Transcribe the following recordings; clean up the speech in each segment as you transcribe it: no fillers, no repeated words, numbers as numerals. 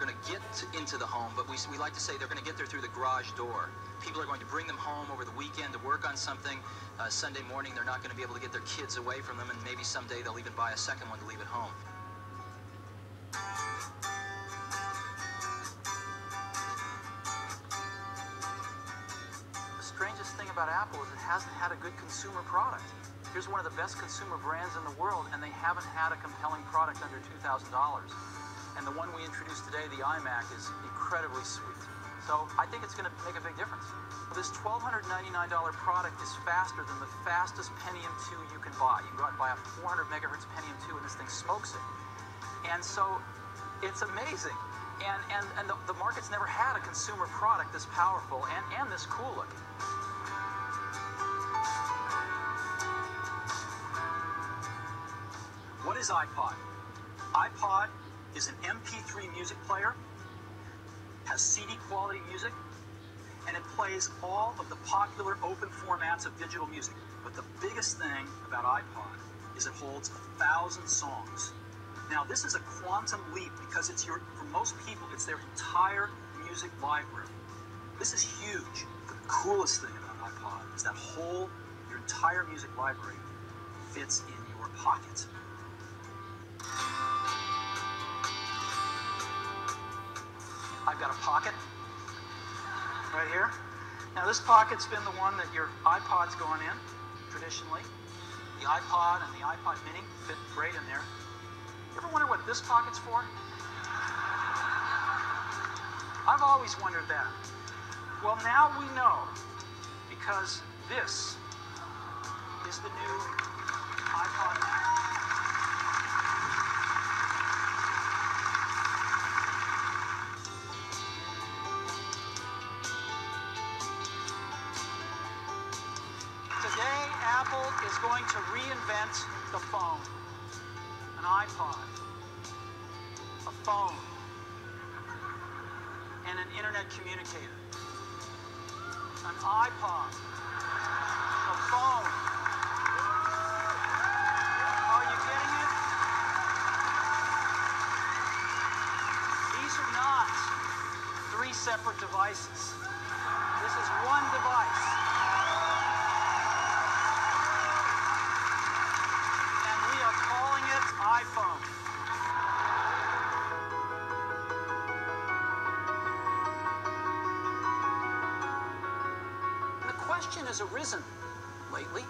going to get into the home, but we like to say they're going to get there through the garage door. People are going to bring them home over the weekend to work on something. Sunday morning, they're not going to be able to get their kids away from them, and maybe someday they'll even buy a second one to leave at home. The strangest thing about Apple is it hasn't had a good consumer product. Here's one of the best consumer brands in the world, and they haven't had a compelling product under $2,000. And the one we introduced today, the iMac, is incredibly sweet. So I think it's going to make a big difference. This $1,299 product is faster than the fastest Pentium 2 you can buy. You can go out and buy a 400 megahertz Pentium 2 and this thing smokes it. And so it's amazing. And the market's never had a consumer product this powerful and this cool looking. What is iPod? iPod is an MP3 music player, has CD quality music, and it plays all of the popular open formats of digital music. But the biggest thing about iPod is it holds 1,000 songs. Now this is a quantum leap because for most people, it's their entire music library. This is huge. The coolest thing about iPod is that your entire music library fits in your pocket. I've got a pocket right here. Now this pocket's been the one that your iPod's gone in, traditionally. The iPod and the iPod mini fit great in there. You ever wonder what this pocket's for? I've always wondered that. Well, now we know, because this is the new iPod Mac. Today, Apple is going to reinvent the phone. An iPod, a phone, and an internet communicator. An iPod, a phone. Are you getting it? These are not three separate devices. This is one device. And we are calling it iPhone. Question has arisen lately.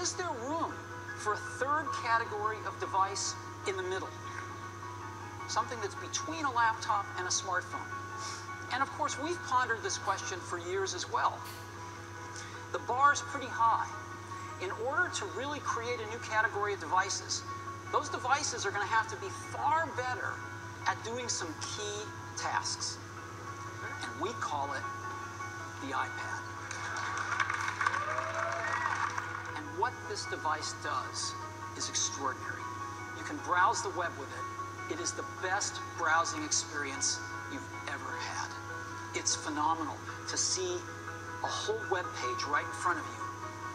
Is there room for a third category of device in the middle? Something that's between a laptop and a smartphone. And of course, we've pondered this question for years as well. The bar's pretty high. In order to really create a new category of devices, those devices are going to have to be far better at doing some key tasks. And we call it the iPad. What this device does is extraordinary. You can browse the web with it. It is the best browsing experience you've ever had. It's phenomenal to see a whole web page right in front of you,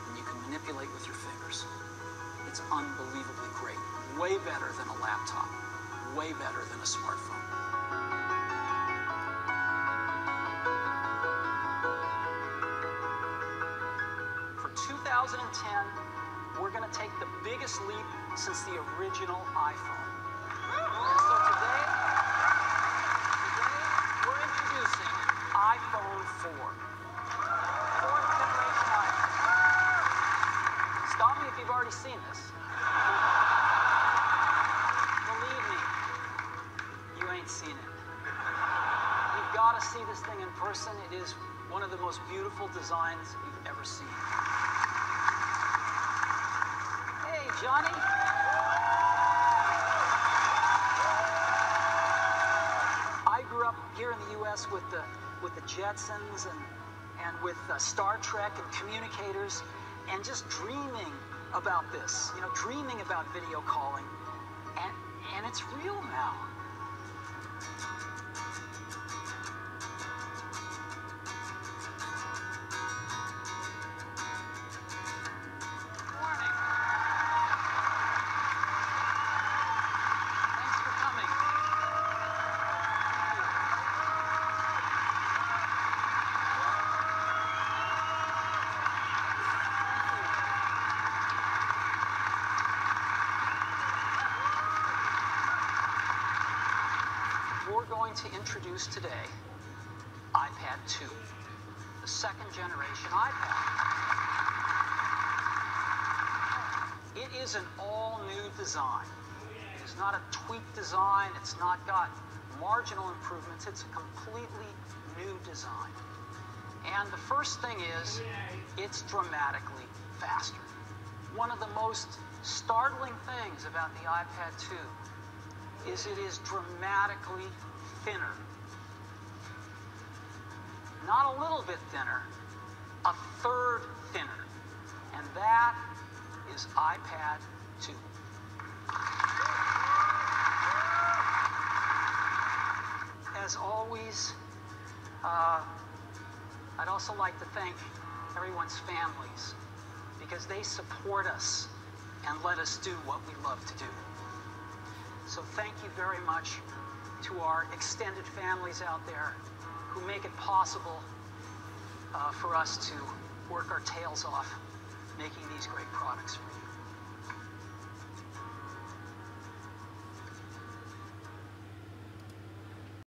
and you can manipulate with your fingers. It's unbelievably great. Way better than a laptop. Way better than a smartphone. For 2010, we're going to take the biggest leap since the original iPhone. And so today we're introducing iPhone 4. Fourth generation iPhone. Stop me if you've already seen this. Believe me, you ain't seen it. You've got to see this thing in person. It is one of the most beautiful designs you've ever seen. Hey, Johnny. I grew up here in the U.S. with the Jetsons and with Star Trek and communicators, and just dreaming about this. You know, dreaming about video calling, and it's real now. going to introduce today iPad 2, the second generation iPad. It is an all-new design. It is not a tweaked design. It's not got marginal improvements. It's a completely new design. And the first thing is, it's dramatically faster. One of the most startling things about the iPad 2 is it is dramatically thinner. Not a little bit thinner, a third thinner. And that is iPad 2. As always, I'd also like to thank everyone's families because they support us and let us do what we love to do. So thank you very much to our extended families out there who make it possible for us to work our tails off making these great products for you.